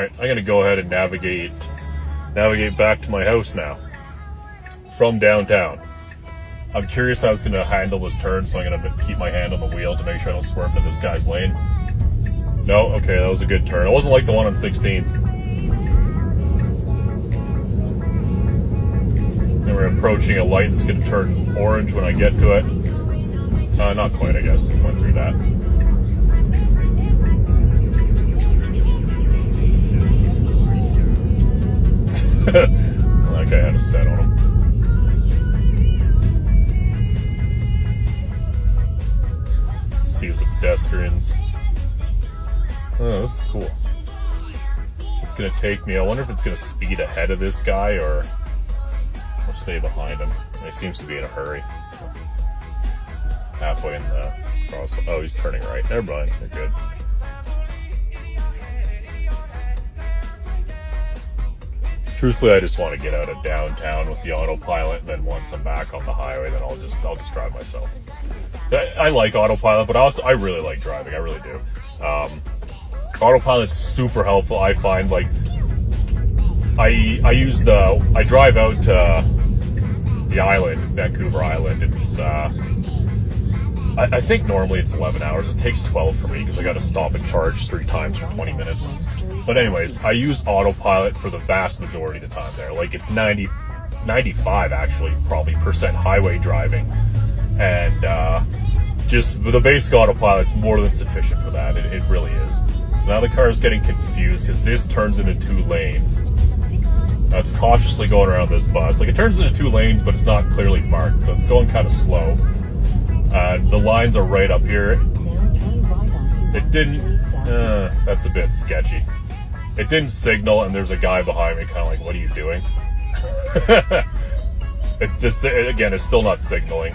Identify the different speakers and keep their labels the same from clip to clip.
Speaker 1: Alright, I'm gonna go ahead and navigate back to my house now. From downtown. I'm curious how it's gonna handle this turn, so I'm gonna keep my hand on the wheel to make sure I don't swerve into this guy's lane. No? Okay, that was a good turn. It wasn't like the one on 16th. And we're approaching a light that's gonna turn orange when I get to it. Not quite, I guess. Went through that. That guy had a set on him. Sees the pedestrians. Oh, this is cool. It's gonna take me. I wonder if it's gonna speed ahead of this guy or stay behind him. He seems to be in a hurry. He's halfway in the cross. Oh, he's turning right. Never mind. They're good. Truthfully, I just want to get out of downtown with the autopilot, and then once I'm back on the highway, then I'll just drive myself. I like autopilot, but also I really like driving. I really do. Autopilot's super helpful. I find, like, I drive out to the island, Vancouver Island. It's I think normally it's 11 hours. It takes 12 for me because I got to stop and charge 3 times for 20 minutes. But anyways, I use autopilot for the vast majority of the time there. Like, it's 95 actually, probably % highway driving. And just the basic autopilot's more than sufficient for that. It really is. So now the car is getting confused because this turns into 2 lanes. Now it's cautiously going around this bus. Like, it turns into 2 lanes, but it's not clearly marked, so it's going kind of slow. The lines are right up here. It didn't... that's a bit sketchy. It didn't signal, and there's a guy behind me kind of like, what are you doing? Again, it's still not signaling.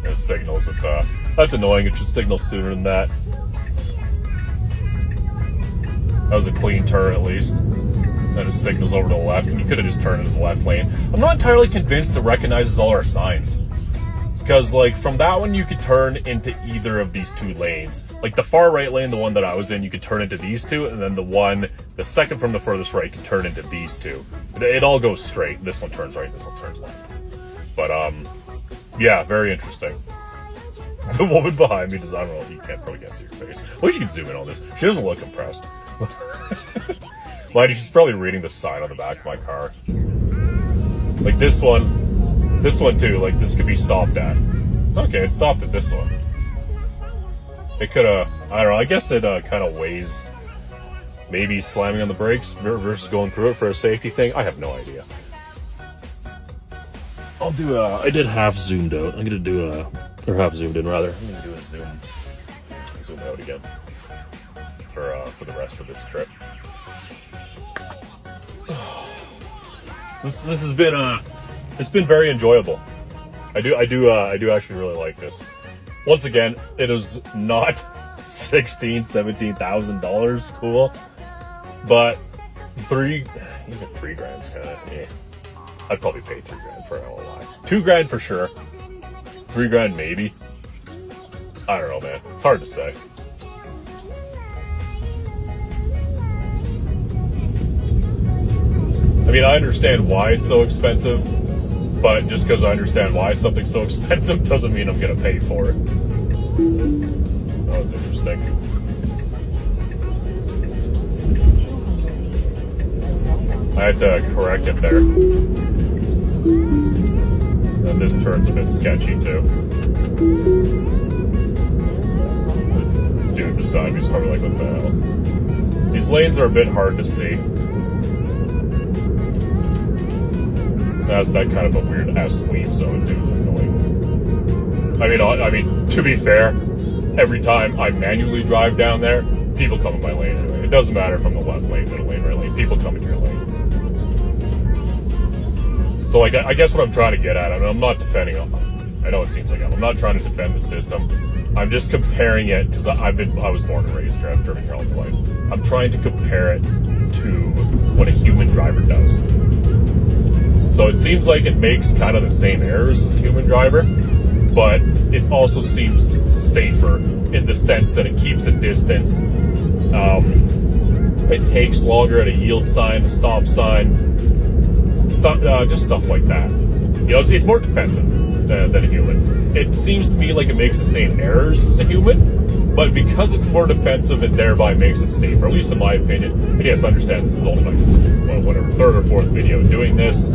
Speaker 1: It signals at that's annoying. It should signal sooner than that. That was a clean turn, at least. And it signals over to the left, and you could have just turned into the left lane. I'm not entirely convinced it recognizes all our signs. Because, like, from that one, you could turn into either of these 2 lanes. Like, the far right lane, the one that I was in, you could turn into these 2, and then the second from the furthest right, you can turn into these 2. It all goes straight. This one turns right, this one turns left. But, yeah, very interesting. The woman behind me does, I don't know, you probably can't see her face. I wish you could zoom in on this. She doesn't look impressed. Mind you, she's probably reading the sign on the back of my car. Like, this one too, like, this could be stopped at. Okay, it stopped at this one. It could've, I don't know, I guess it kind of weighs maybe slamming on the brakes versus going through it for a safety thing. I have no idea. I'll do I did half zoomed out. I'm gonna do or half zoomed in rather. I'm gonna do a zoom out again for the rest of this trip. This has been it's been very enjoyable. I do actually really like this. Once again, it is not $17,000 cool, but even $3 grand's kind of I'd probably pay $3 grand for it, I won't lie. $2 grand for sure. $3 grand maybe. I don't know, man. It's hard to say. I mean, I understand why it's so expensive, but just because I understand why something's so expensive doesn't mean I'm going to pay for it. That was interesting. I had to correct it there. And this turn's a bit sketchy, too. Dude beside me's probably like, what the hell? These lanes are a bit hard to see. That kind of a weird ass sweep zone, dude, is annoying. I mean, to be fair, every time I manually drive down there, people come in my lane anyway. It doesn't matter if I'm the left lane, middle lane, right lane. People come in your lane. So, like, I guess what I'm trying to get at, I mean, I'm not defending them. I know it seems like I'm not trying to defend the system. I'm just comparing it, because I was born and raised here. I've driven here all my life. I'm trying to compare it to what a human driver does. So it seems like it makes kind of the same errors as a human driver, but it also seems safer in the sense that it keeps a distance It takes longer at a yield sign, a stop sign, just stuff like that. You know, it's more defensive than a human. It seems to me like it makes the same errors as a human, but because it's more defensive, it thereby makes it safer, at least in my opinion. And yes, I understand this is only my third or fourth video doing this.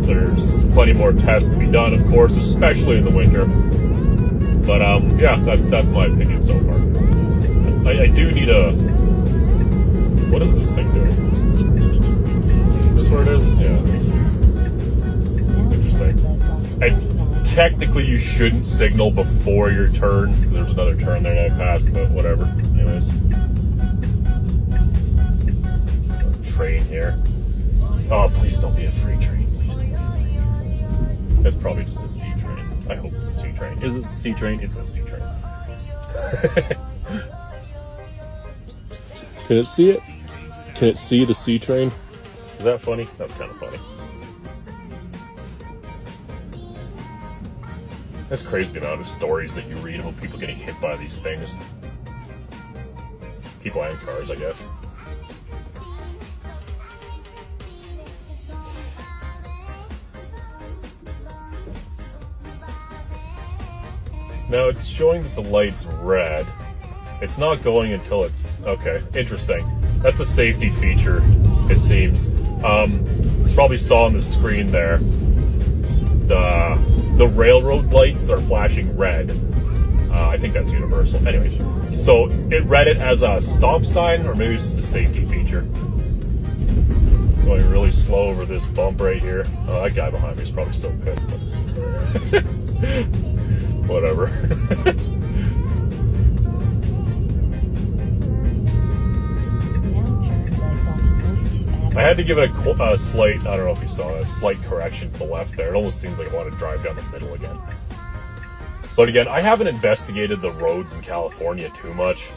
Speaker 1: There's plenty more tests to be done, of course, especially in the winter. But yeah, that's my opinion so far. I do need a... What is this thing doing? Is this where it is? Yeah. Interesting. Technically, you shouldn't signal before your turn. There's another turn there that I passed, but whatever. Anyways. Train here. Oh, please don't be a freight train. Please don't be a freight train. That's probably just a C train. I hope it's a C train. Is it a C train? It's a C train. Can it see it? Can it see the C train? Is that funny? That's kind of funny. That's crazy the amount of stories that you read about people getting hit by these things. People and cars, I guess. Now it's showing that the light's red. It's not going until it's... Okay, interesting. That's a safety feature, it seems. Probably saw on the screen there. The railroad lights are flashing red. I think that's universal. Anyways, so it read it as a stop sign, or maybe it's just a safety feature. Going really slow over this bump right here. Oh, that guy behind me is probably so pissed. But whatever. I had to give it a slight, I don't know if you saw a slight correction to the left there. It almost seems like I want to drive down the middle again. But again, I haven't investigated the roads in California too much.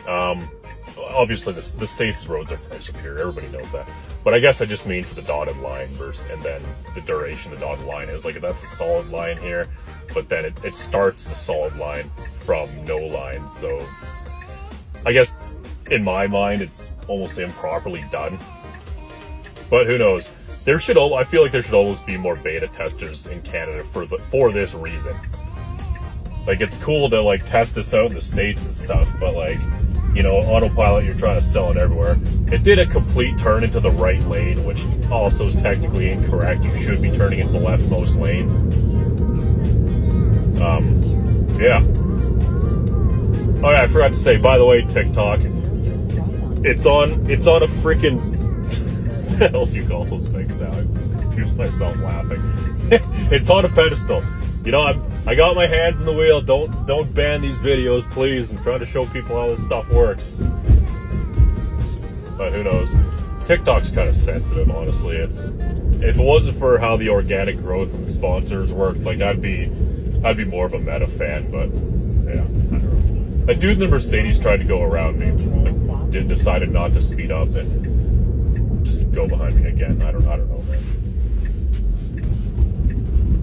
Speaker 1: Obviously, the state's roads are far superior. Everybody knows that. But I guess I just mean for the dotted line versus, and then the duration the dotted line is. Like, that's a solid line here, but then it starts a solid line from no line. So it's, I guess, in my mind, it's almost improperly done. But who knows? I feel like there should always be more beta testers in Canada for this reason. Like, it's cool to like test this out in the States and stuff, but like, you know, autopilot, you're trying to sell it everywhere. It did a complete turn into the right lane, which also is technically incorrect. You should be turning into the leftmost lane. Yeah. Oh yeah, I forgot to say, by the way, TikTok, it's on a freaking, what the hell do you call those things now? I confused myself laughing. It's on a pedestal. You know, I got my hands in the wheel. Don't ban these videos, please. I'm trying to show people how this stuff works. But who knows? TikTok's kind of sensitive, honestly. If it wasn't for how the organic growth and the sponsors worked, like I'd be more of a Meta fan. But yeah, I don't know. A dude in the Mercedes tried to go around me, decided not to speed up and just go behind me again. I don't know, man.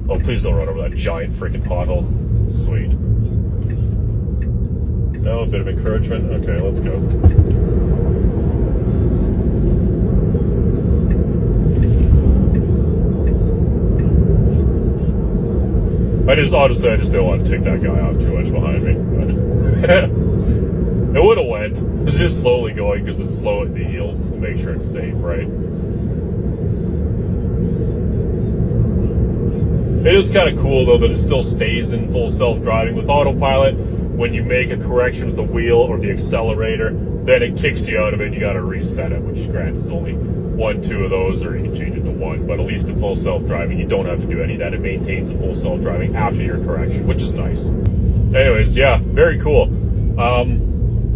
Speaker 1: Oh, please don't run over that giant freaking pothole. Sweet. No, a bit of encouragement. Okay, let's go. I just didn't want to take that guy off too much behind me. It would have went. It's just slowly going because it's slow at the yields to make sure it's safe, right? It is kind of cool though that it still stays in full self-driving. With autopilot, when you make a correction with the wheel or the accelerator, then it kicks you out of it and you got to reset it, which granted is only 1-2 of those, or you can change it to 1, but at least in full self-driving you don't have to do any of that. It maintains full self-driving after your correction, which is nice. Anyways, yeah, very cool.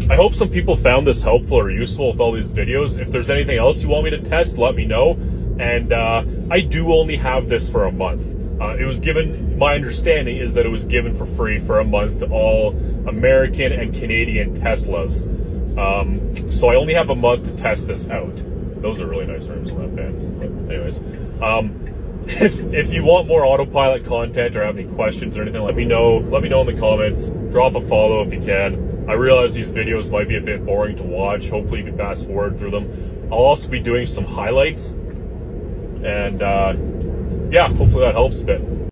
Speaker 1: I hope some people found this helpful or useful with all these videos. If there's anything else you want me to test, let me know. And I do only have this for a month. It was given, my understanding is that it was given for free for a month to all American and Canadian Teslas. So I only have a month to test this out. Those are really nice rims on that Benz. But anyways, if you want more autopilot content or have any questions or anything, let me know. Let me know in the comments. Drop a follow if you can. I realize these videos might be a bit boring to watch. Hopefully you can fast forward through them. I'll also be doing some highlights. And yeah, hopefully that helps a bit.